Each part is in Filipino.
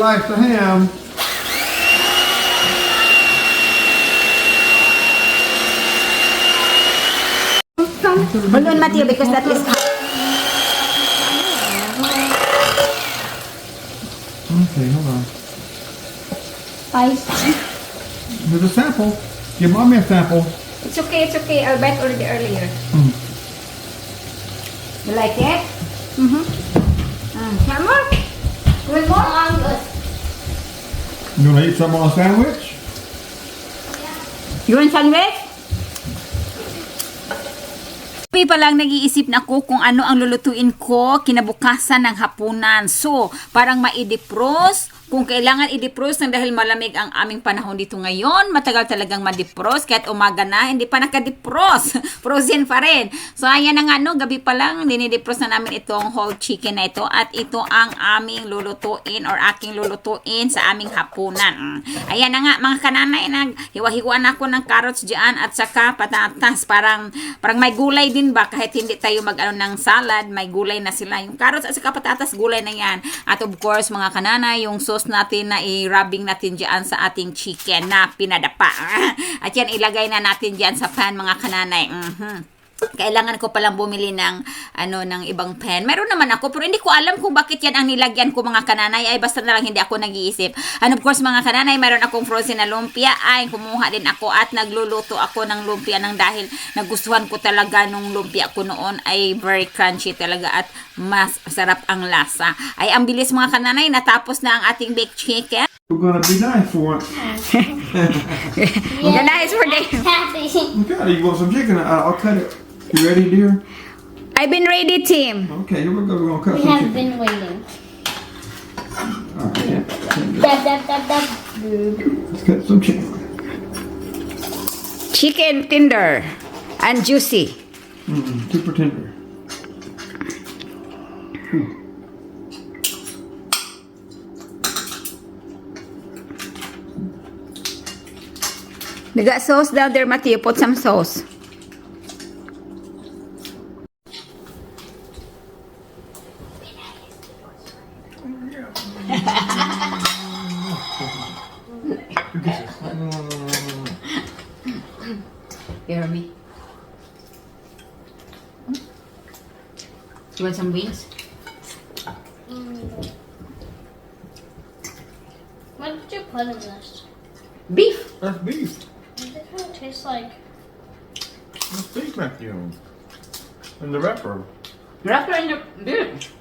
slice of ham. Balloon, Matthew, because that is hot. Okay, hold on. Spice. Here's a sample. Give mommy a sample. It's okay, it's okay. I'll bite already earlier. You like it? Mm-hmm. Some more? Good more? You wanna eat some on a sandwich? You want sandwich? May pa lang nag-iisip na ako kung ano ang lulutuin ko kinabukasan ng hapunan. So, parang ma-i-defrost. Kung kailangan i-defrost ng dahil malamig ang aming panahon dito ngayon, matagal talagang ma-defrost. Kahit umaga na, hindi pa naka-defrost. Frozen pa rin. So, ayan na nga, no, gabi pa lang, dinidefrost na namin itong whole chicken na ito. At ito ang aming lulutuin or aking lulutuin sa aming hapunan. Ayan na nga, mga kananay, hiwa-hiwaan ako ng carrots dyan at saka patatas. Parang may gulay din ba? Kahit hindi tayo mag-ano ng salad, may gulay na sila. Yung carrots at saka patatas, gulay na yan. At of course, mga kananay, yung sauce natin na i-rubbing natin dyan sa ating chicken na pinadapa. At yan, ilagay na natin dyan sa pan, mga kananay. Kailangan ko palang bumili ng ng ibang pen. Meron naman ako pero hindi ko alam kung bakit yan ang nilagyan ko, mga kananay. Ay basta na lang hindi ako nag-iisip. And of course, mga kananay, meron akong frozen na lumpia. Ay kumuha din ako at nagluluto ako ng lumpia nang dahil nagustuhan ko talaga nung lumpia ko noon. Ay very crunchy talaga at mas sarap ang lasa. Ay ang bilis, mga kananay, natapos na ang ating baked chicken. We're gonna be nice for once. Yeah, nice for them. Happy. Okay, you want some chicken? I'll cut it. You ready, dear? I've been ready, Tim. Okay, here we go. We're gonna cut We some have chicken. been waiting. Alright, Dab, dab, dab, dab. let's cut some chicken. Chicken tender and juicy. Super tender. They got sauce down there, Matthew. Put some sauce. Hear me? You want some wings? What did you put in this? Beef. That's beef. This one tastes like. That's beef, Matthew. And the wrapper. Wrapper in the beef.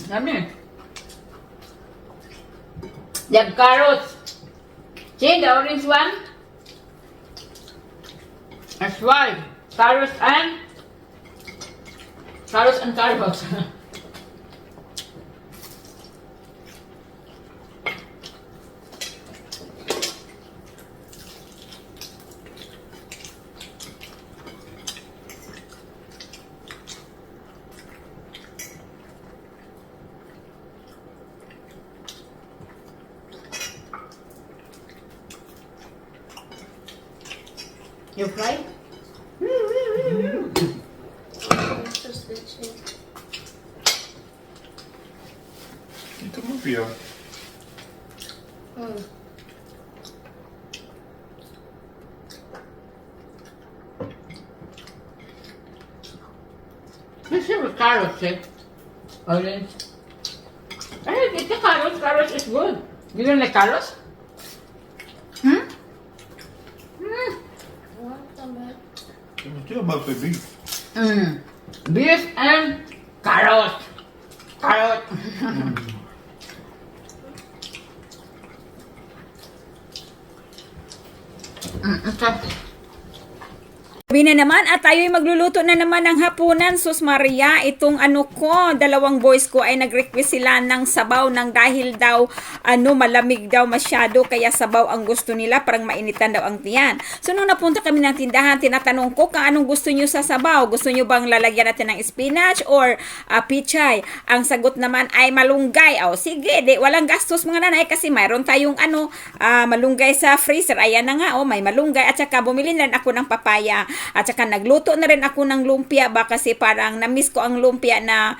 Yummy. They have carrots. See the orange one? That's why. Carrots and carrots. You fry? It's just itchy. Ito mo, Pia. This is with carrots, eh? Orange. Ay, it's the carrots. Carrots is good. You don't like carrots? Hmm? It's still mostly beef. Beef and carrot. Carrot. Okay. Sabi na naman at tayo'y magluluto na naman ng hapunan. Sus Maria, itong dalawang boys ko ay nag-request sila ng sabaw ng dahil daw malamig daw masyado kaya sabaw ang gusto nila, parang mainitan daw ang tiyan. So nung napunta kami ng tindahan, tinatanong ko kung anong gusto nyo sa sabaw. Gusto nyo bang lalagyan natin ng spinach or pichay? Ang sagot naman ay malunggay. O sige, walang gastos mga nanay kasi mayroon tayong malunggay sa freezer. Ayan na nga, may malunggay at saka bumili na rin ako ng papaya. At saka nagluto na rin ako ng lumpia ba kasi parang na-miss ko ang lumpia na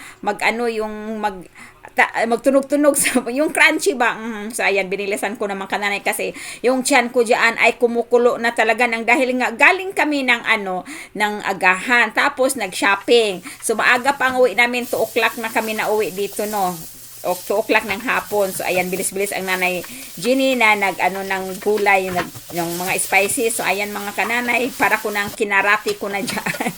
magtunog-tunog sa yung crunchy ba. So ayan, binilisan ko naman kananay kasi yung tiyan ko diyan ay kumukulo na talaga nang dahil nga galing kami ng ng agahan tapos nag-shopping. So maaga pa ang uwi namin, 2 o'clock na kami na uwi dito no. O 2 o'clock ng hapon. So ayan, bilis-bilis ang nanay Ginny na ng gulay, yung mga spices. So ayan mga kananay, para ko nang kinarati ko na diyan.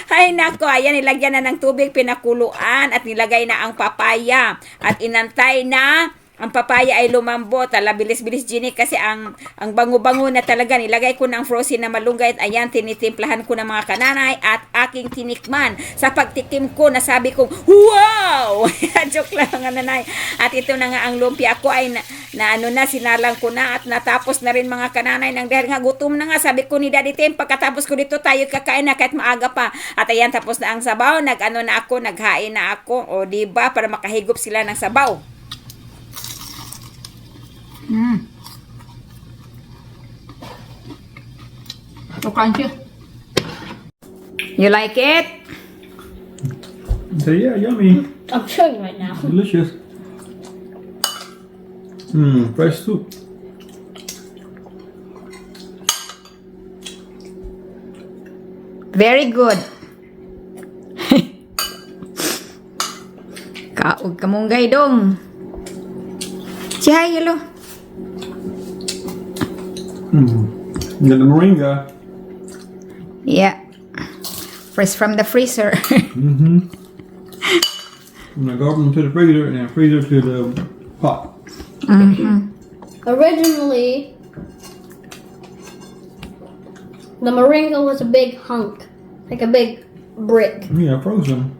Ay nako, ayan, nilagyan na ng tubig, pinakuluan at nilagay na ang papaya at inantay na ang papaya ay lumambot. Ala, bilis-bilis Ginny kasi ang bango-bango na talaga. Nilagay ko ng frozen na malunggay at ayan, tinitimplahan ko ng mga kananay at aking tinikman. Sa pagtikim ko, nasabi ko, wow! Joke lang nga nanay. At ito na nga ang lumpia ko ay sinalang ko na at natapos na rin mga kananay nang dahil nga gutom na nga. Sabi ko ni Daddy Tim, pagkatapos ko dito tayo kakain na kahit maaga pa. At ayan, tapos na ang sabaw. Naghain na ako. O diba, para makahigop sila ng sabaw. So crunchy. You like it? So yeah, yummy. I'm showing right now. Delicious. Fresh soup. Very good. Kaog kamunggay dong. Say hello. You got the moringa. Yeah. Fresh from the freezer. I'm gonna go from to the freezer and then freezer to the pot. Originally, the moringa was a big hunk, like a big brick. Yeah, frozen.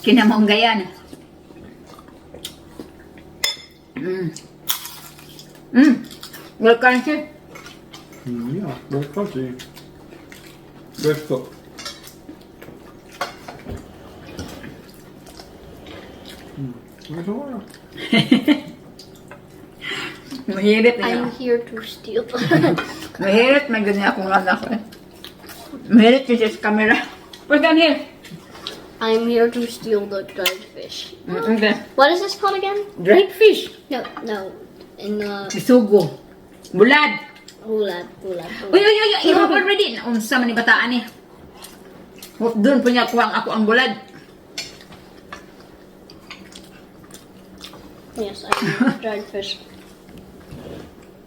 Kinamongga yan. Well, crunchy. Yeah, very crunchy. Fresh cooked. Where's the water? Mahirit na I'm here to steal. Mahirit, may ganyan akong anak eh. Mahirit kasi sa camera. Put down here. I'm here to steal the dried fish. Okay. What is this called again? Dried fish. No. In the Isugo. Bulad. bulad. Uy, you have already. Unsa man ni bataan eh. Doon po niya kuwang ako ang bulad. Yes, I need dried fish.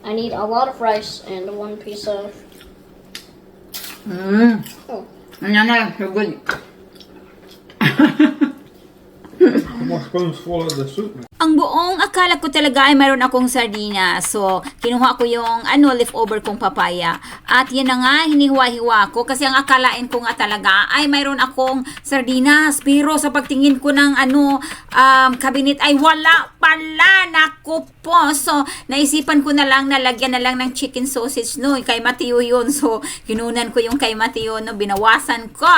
I need a lot of rice and 1 piece of. Oh. Ano na, so good. More spoons full of the soup. Ang buong akala ko talaga ay mayroon akong sardina. So, kinuha ko yung leftover kong papaya. At yan na nga, hinihiwa-hiwa ko. Kasi ang akalain ko nga talaga ay mayroon akong sardinas. Pero sa pagtingin ko ng cabinet ay wala pala. Naku po. So, naisipan ko na lang na lagyan na lang ng chicken sausage no. Kay Mateo yun. So, kinunan ko yung kay Mateo no. Binawasan ko.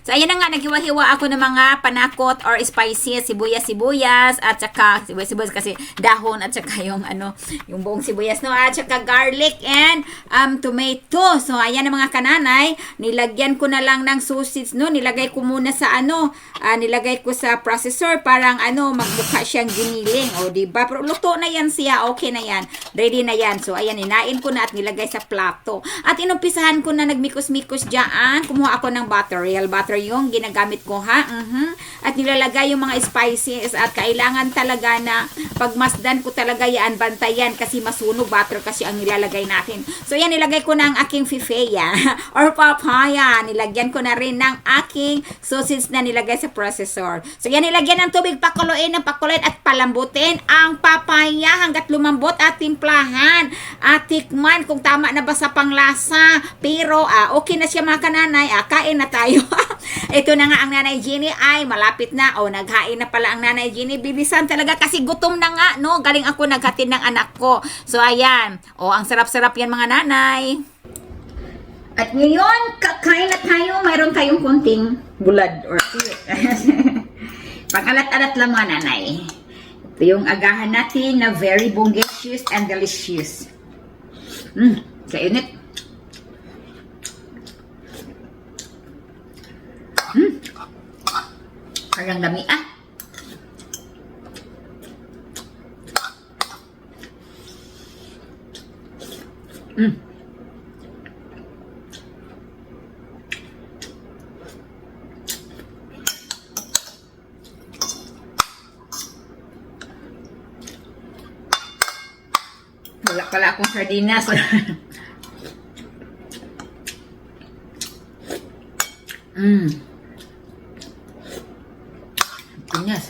So, ayan na nga. Naghiwa-hiwa ako ng mga panakot or spices. Sibuyas at saka sibuyas kasi dahon at saka yung yung buong sibuyas no at saka garlic and tomato. So ayan ang mga kananay, nilagyan ko na lang ng sausage no, nilagay ko muna sa nilagay ko sa processor parang magmukha siyang giniling o di ba? Pero luto na yan siya, okay na yan. Ready na yan. So ayan, inain ko na at nilagay sa plato. At inumpisahan ko na nagmikos-mikos diyan. Kumuha ako ng butter, real butter yung ginagamit ko ha. At nilalagay yung mga spices at kailangan talaga na pagmasdan ko talaga yan, bantayan kasi masunog, butter kasi ang nilalagay natin. So yan, nilagay ko na ang aking fifeya or papaya. Nilagyan ko na rin ng aking sausage na nilagay sa processor. So yan, nilagyan ng tubig, pakuluin at palambutin ang papaya hanggat lumambot at timplahan at tikman kung tama na ba sa panglasa. Pero okay na siya mga kananay, kain na tayo. Ito na nga ang Nanay Ginny ay malapit na naghain na pala ang Nanay Ginny. Bilisan talaga kasi gutom na nga no. Galing ako naghatid ng anak ko. So ayan, ang sarap-sarap yan mga nanay. At ngayon, kakain na tayo. Mayroon tayong konting bulad or pang-alat-alat lang mga nanay. Ito yung agahan natin na very bongacious and delicious. Sa init. Parang dami ah. Wala pala akong sardinas. Pinyas.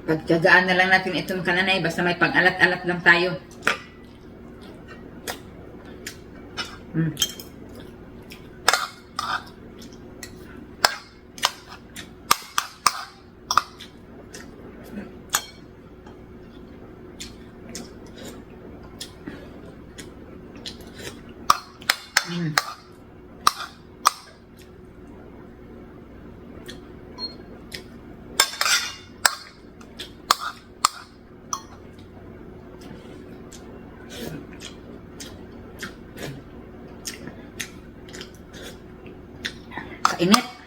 Pagtyagaan na lang natin itong kananay basta may pang-alat-alat lang tayo. Kainit.